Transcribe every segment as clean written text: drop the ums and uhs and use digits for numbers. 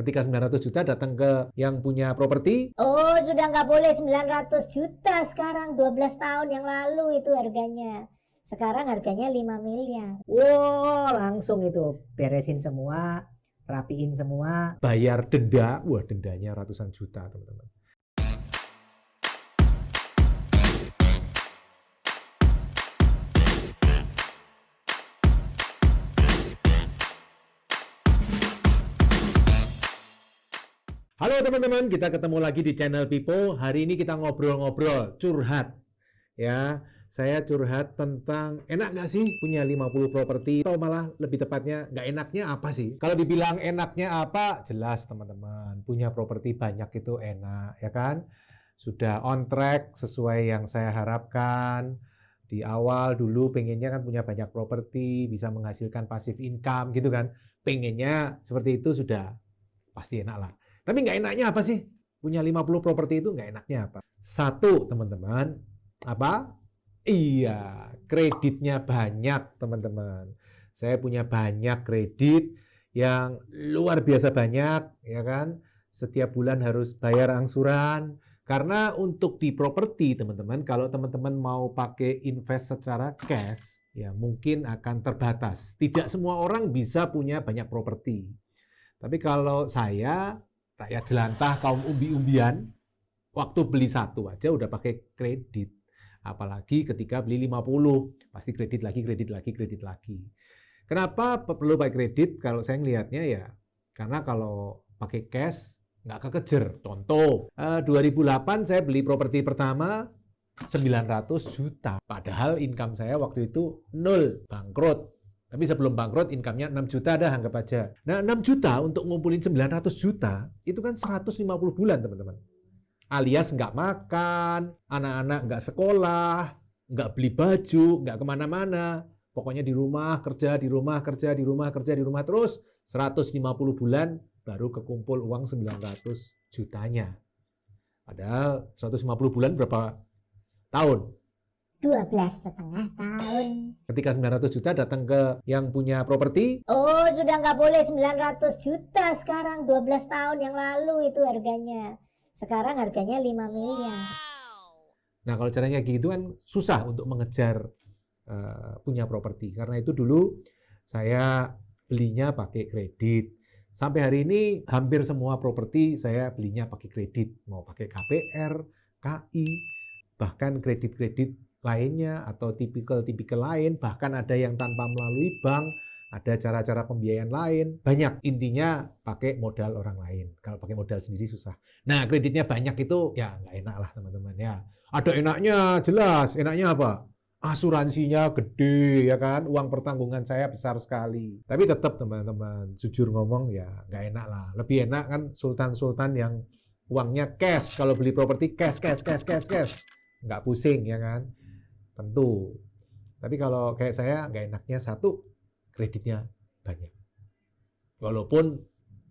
Ketika 900 juta datang ke yang punya properti. Oh, sudah nggak boleh 900 juta sekarang, 12 tahun yang lalu itu harganya. Sekarang harganya 5 miliar. Wow, langsung itu beresin semua, rapiin semua. Bayar denda, wah dendanya ratusan juta teman-teman. Halo teman-teman, kita ketemu lagi di channel Pipo. Hari ini kita ngobrol-ngobrol, curhat. Ya, saya curhat tentang enak nggak sih punya 50 properti, atau malah lebih tepatnya nggak enaknya apa sih? Kalau dibilang enaknya apa, jelas teman-teman, punya properti banyak itu enak, ya kan? Sudah on track sesuai yang saya harapkan. Di awal dulu pengennya kan punya banyak properti, bisa menghasilkan passive income gitu kan. Pengennya seperti itu sudah pasti enak lah. Tapi nggak enaknya apa sih? Punya 50 properti itu nggak enaknya apa? Satu, teman-teman, apa? Iya, kreditnya banyak, teman-teman. Saya punya banyak kredit yang luar biasa banyak, ya kan? Setiap bulan harus bayar angsuran. Karena untuk di properti, teman-teman, kalau teman-teman mau pakai invest secara cash, ya mungkin akan terbatas. Tidak semua orang bisa punya banyak properti. Tapi kalau saya, rakyat jelantah, kaum umbi-umbian, waktu beli satu aja udah pakai kredit. Apalagi ketika beli 50, pasti kredit lagi, kredit lagi, kredit lagi. Kenapa perlu pakai kredit? Kalau saya ngelihatnya ya, karena kalau pakai cash, nggak kekejar. Contoh, 2008 saya beli properti pertama 900 juta. Padahal income saya waktu itu 0, bangkrut. Tapi sebelum bangkrut, income-nya 6 juta dah, anggap aja. Nah, 6 juta untuk ngumpulin 900 juta, itu kan 150 bulan, teman-teman. Alias nggak makan, anak-anak nggak sekolah, nggak beli baju, nggak kemana-mana. Pokoknya di rumah, kerja, di rumah, kerja, di rumah, kerja, di rumah. Terus 150 bulan, baru kekumpul uang 900 jutanya. Padahal 150 bulan berapa tahun? 12,5 tahun. Ketika 900 juta datang ke yang punya properti. Oh, sudah nggak boleh 900 juta sekarang, 12 tahun yang lalu itu harganya. Sekarang harganya 5 miliar. Nah, kalau caranya gitu kan susah untuk mengejar punya properti. Karena itu dulu saya belinya pakai kredit. Sampai hari ini hampir semua properti saya belinya pakai kredit. Mau pakai KPR, KI, bahkan kredit-kredit lainnya atau tipikal-tipikal lain, bahkan ada yang tanpa melalui bank, ada cara-cara pembiayaan lain, banyak. Intinya pakai modal orang lain. Kalau pakai modal sendiri susah. Nah, kreditnya banyak itu ya nggak enak lah teman-teman ya. Ada enaknya, jelas. Enaknya apa? Asuransinya gede ya kan, uang pertanggungan saya besar sekali. Tapi tetap teman-teman, jujur ngomong ya nggak enak lah. Lebih enak kan sultan-sultan yang uangnya cash. Kalau beli properti cash. Nggak pusing ya kan. Tentu. Tapi kalau kayak saya, nggak enaknya satu, kreditnya banyak. Walaupun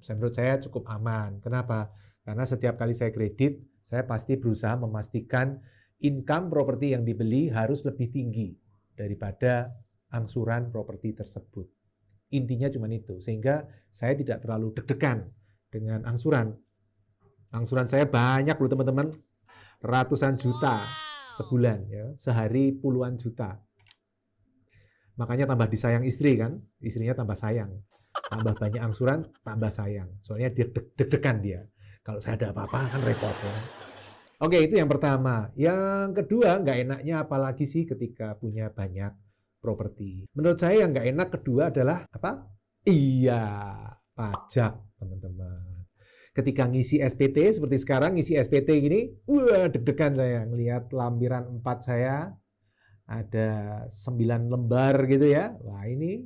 menurut saya cukup aman. Kenapa? Karena setiap kali saya kredit, saya pasti berusaha memastikan income properti yang dibeli harus lebih tinggi daripada angsuran properti tersebut. Intinya cuma itu. Sehingga saya tidak terlalu deg-degan dengan angsuran. Angsuran saya banyak loh teman-teman. Ratusan juta sebulan ya, sehari puluhan juta. Makanya tambah disayang istri kan, istrinya tambah sayang. Tambah banyak angsuran, tambah sayang. Soalnya dia deg-degan dia. Kalau saya ada apa-apa kan repot ya. Oke, itu yang pertama. Yang kedua, nggak enaknya apalagi sih ketika punya banyak properti. Menurut saya yang nggak enak kedua adalah apa? Iya, pajak teman-teman. Ketika ngisi SPT seperti sekarang ngisi SPT gini, wah deg-degan saya ngelihat lampiran 4 saya ada 9 lembar gitu ya. Wah ini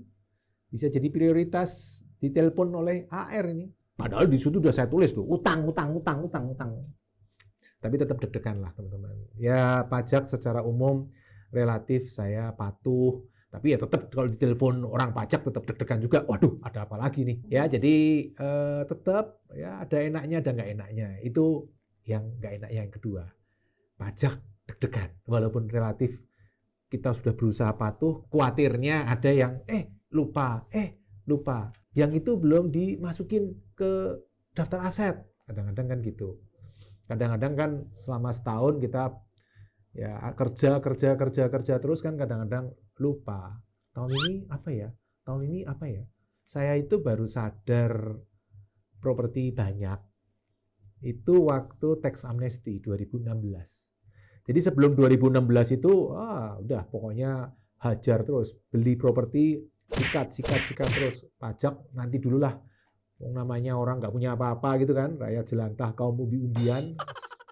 bisa jadi prioritas ditelepon oleh AR ini. Padahal di situ udah saya tulis tuh utang. Tapi tetap deg-degan lah teman-teman. Ya pajak secara umum relatif saya patuh. Tapi ya tetap kalau ditelepon orang pajak tetap deg-degan juga. Waduh, ada apa lagi nih? Ya, jadi tetap ya ada enaknya dan nggak enaknya. Itu yang nggak enaknya yang kedua. Pajak deg-degan. Walaupun relatif kita sudah berusaha patuh, khawatirnya ada yang lupa. Yang itu belum dimasukin ke daftar aset. Kadang-kadang kan gitu. Kadang-kadang kan selama setahun kita ya kerja terus kan kadang-kadang lupa. Tahun ini apa ya? Tahun ini apa ya? Saya itu baru sadar properti banyak itu waktu tax amnesty 2016. Jadi sebelum 2016 itu udah pokoknya hajar terus, beli properti sikat terus, pajak nanti dululah. Namanya orang nggak punya apa-apa gitu kan, rakyat jelantah, kaum umbi-umbian,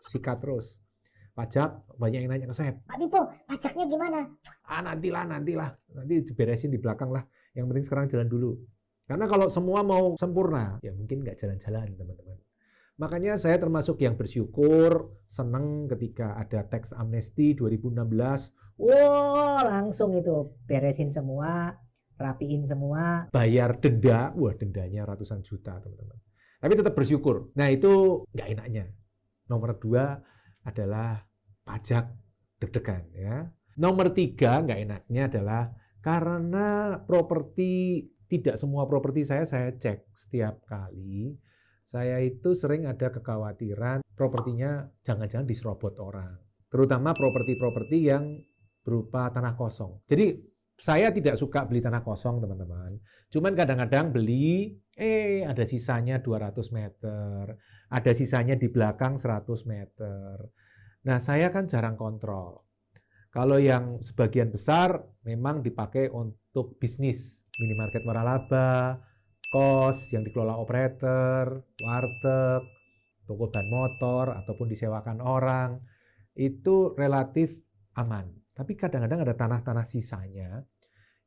sikat terus. Pajak banyak yang nanya ke saya, Pak Pipo, pajaknya gimana? nantilah, nanti diberesin di belakang lah. Yang penting sekarang jalan dulu. Karena kalau semua mau sempurna, ya mungkin nggak jalan-jalan teman-teman. Makanya saya termasuk yang bersyukur, senang ketika ada tax amnesty 2016. Wow, langsung itu beresin semua, rapiin semua. Bayar denda, wah dendanya ratusan juta teman-teman. Tapi tetap bersyukur. Nah itu nggak enaknya. Nomor 2 adalah pajak deg-degan ya. Nomor 3 nggak enaknya adalah karena properti, tidak semua properti saya cek setiap kali. Saya itu sering ada kekhawatiran propertinya jangan-jangan diserobot orang. Terutama properti-properti yang berupa tanah kosong. Jadi saya tidak suka beli tanah kosong teman-teman. Cuman kadang-kadang beli, ada sisanya 200 meter. Ada sisanya di belakang 100 meter. Nah saya kan jarang kontrol. Kalau yang sebagian besar memang dipakai untuk bisnis. Minimarket waralaba, kos yang dikelola operator, warteg, toko ban motor, ataupun disewakan orang, itu relatif aman. Tapi kadang-kadang ada tanah-tanah sisanya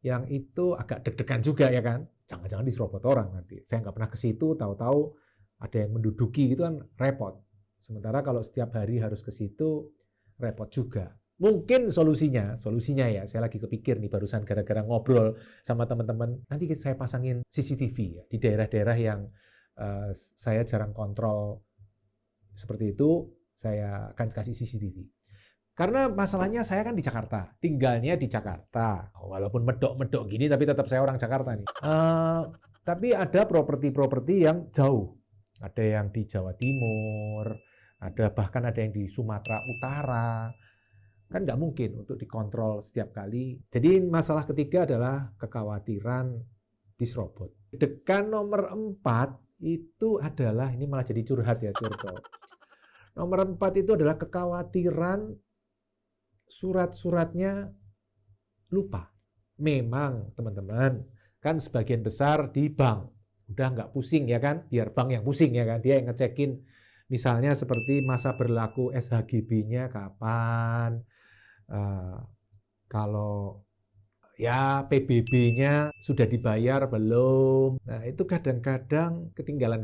yang itu agak deg-degan juga ya kan. Jangan-jangan diserobot orang nanti. Saya nggak pernah ke situ, tahu-tahu ada yang menduduki gitu kan repot. Sementara kalau setiap hari harus ke situ, repot juga. Mungkin solusinya ya, saya lagi kepikir nih barusan gara-gara ngobrol sama teman-teman, nanti saya pasangin CCTV ya, di daerah-daerah yang saya jarang kontrol seperti itu, saya akan kasih CCTV. Karena masalahnya saya kan di Jakarta, tinggalnya di Jakarta, walaupun medok-medok gini tapi tetap saya orang Jakarta nih. Tapi ada properti-properti yang jauh, ada yang di Jawa Timur, bahkan ada yang di Sumatera Utara. Kan nggak mungkin untuk dikontrol setiap kali. Jadi masalah ketiga adalah kekhawatiran diserobot. Dekan nomor 4 itu adalah, ini malah jadi curhat ya curcol. Nomor 4 itu adalah kekhawatiran surat-suratnya lupa. Memang teman-teman, kan sebagian besar di bank. Udah nggak pusing ya kan, biar bank yang pusing ya kan, dia yang ngecekin. Misalnya seperti masa berlaku SHGB-nya kapan, kalau ya PBB-nya sudah dibayar belum. Nah itu kadang-kadang ketinggalan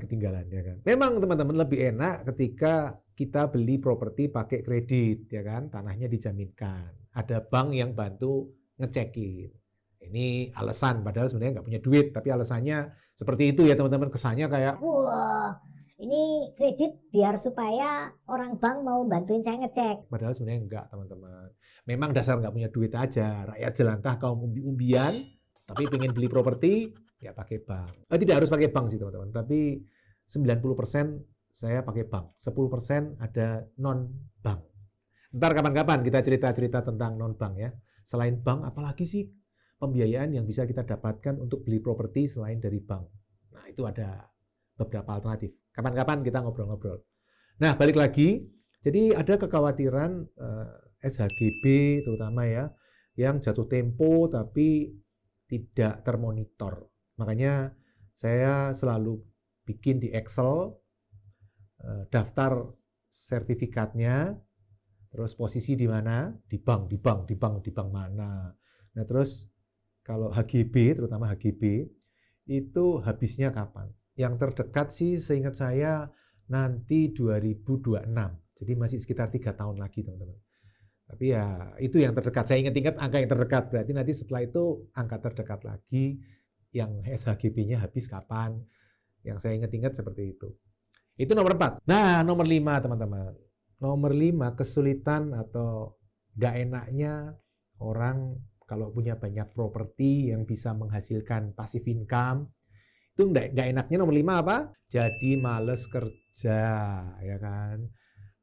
ya kan. Memang teman-teman lebih enak ketika kita beli properti pakai kredit ya kan, tanahnya dijaminkan. Ada bank yang bantu ngecekin. Ini alasan, padahal sebenarnya nggak punya duit, tapi alasannya seperti itu ya teman-teman, kesannya kayak Wah, ini kredit biar supaya orang bank mau bantuin saya ngecek. padahal sebenarnya enggak teman-teman. Memang dasar nggak punya duit aja, rakyat jelantah kaum umbi-umbian, tapi pengen beli properti ya pakai bank. Tidak harus pakai bank sih teman-teman, tapi 90% saya pakai bank, 10% ada non bank. Ntar kapan-kapan kita cerita-cerita tentang non bank ya. Selain bank, apalagi sih pembiayaan yang bisa kita dapatkan untuk beli properti selain dari bank. Nah itu ada beberapa alternatif. Kapan-kapan kita ngobrol-ngobrol. Nah balik lagi, jadi ada kekhawatiran SHGB terutama ya, yang jatuh tempo tapi tidak termonitor. Makanya saya selalu bikin di Excel daftar sertifikatnya, terus posisi di mana, di bank mana. Nah terus kalau HGB, terutama HGB, itu habisnya kapan? Yang terdekat sih seingat saya nanti 2026. Jadi masih sekitar 3 tahun lagi teman-teman. Tapi ya itu yang terdekat. Saya ingat-ingat angka yang terdekat. Berarti nanti setelah itu angka terdekat lagi yang SHGB-nya habis kapan. Yang saya ingat-ingat seperti itu. Itu nomor 4. Nah nomor 5 teman-teman. Nomor 5 kesulitan atau gak enaknya orang kalau punya banyak properti yang bisa menghasilkan passive income. Itu Itu nggak enaknya nomor 5 apa? Jadi males kerja, ya kan?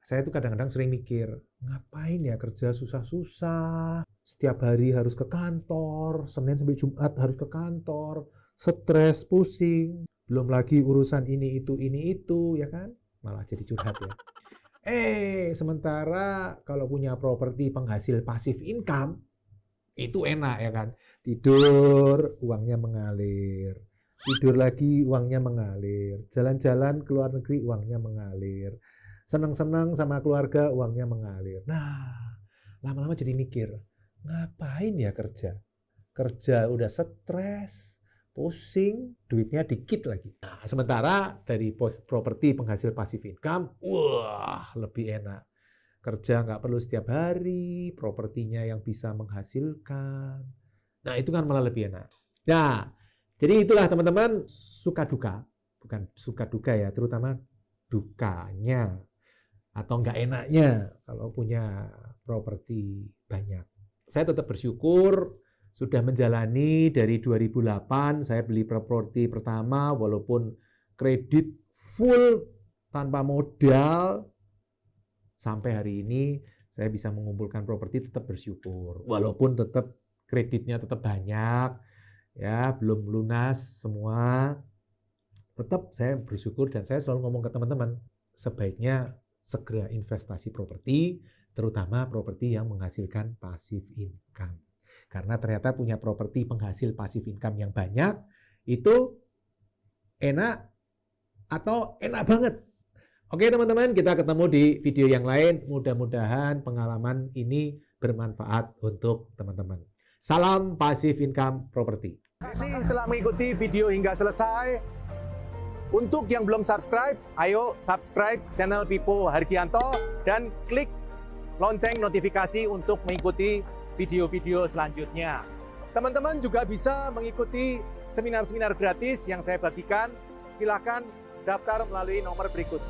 Saya tuh kadang-kadang sering mikir, ngapain ya kerja susah-susah? Setiap hari harus ke kantor, Senin sampai Jumat harus ke kantor, stres, pusing. Belum lagi urusan ini itu, ya kan? Malah jadi curhat ya. Sementara kalau punya properti penghasil pasif income, itu enak ya kan? Tidur, uangnya mengalir. Tidur lagi, uangnya mengalir. Jalan-jalan ke luar negeri, uangnya mengalir. Senang-senang sama keluarga, uangnya mengalir. Nah, lama-lama jadi mikir, ngapain ya kerja? Kerja udah stres, pusing, duitnya dikit lagi. Nah, sementara dari properti penghasil pasif income, wah lebih enak. Kerja nggak perlu setiap hari, propertinya yang bisa menghasilkan. Nah, itu kan malah lebih enak. Nah, jadi itulah teman-teman, suka duka, bukan suka duka ya, terutama dukanya atau nggak enaknya kalau punya properti banyak. Saya tetap bersyukur sudah menjalani dari 2008 saya beli properti pertama walaupun kredit full tanpa modal sampai hari ini saya bisa mengumpulkan properti, tetap bersyukur walaupun tetap kreditnya tetap banyak ya, belum lunas semua, tetap saya bersyukur dan saya selalu ngomong ke teman-teman sebaiknya segera investasi properti, terutama properti yang menghasilkan passive income. Karena ternyata punya properti penghasil passive income yang banyak, itu enak atau enak banget. Oke teman-teman, kita ketemu di video yang lain. Mudah-mudahan pengalaman ini bermanfaat untuk teman-teman. Salam passive income property. Terima kasih telah mengikuti video hingga selesai. Untuk yang belum subscribe, ayo subscribe channel Pipo Hargianto dan klik lonceng notifikasi untuk mengikuti video-video selanjutnya. Teman-teman juga bisa mengikuti seminar-seminar gratis yang saya bagikan. Silakan daftar melalui nomor berikut.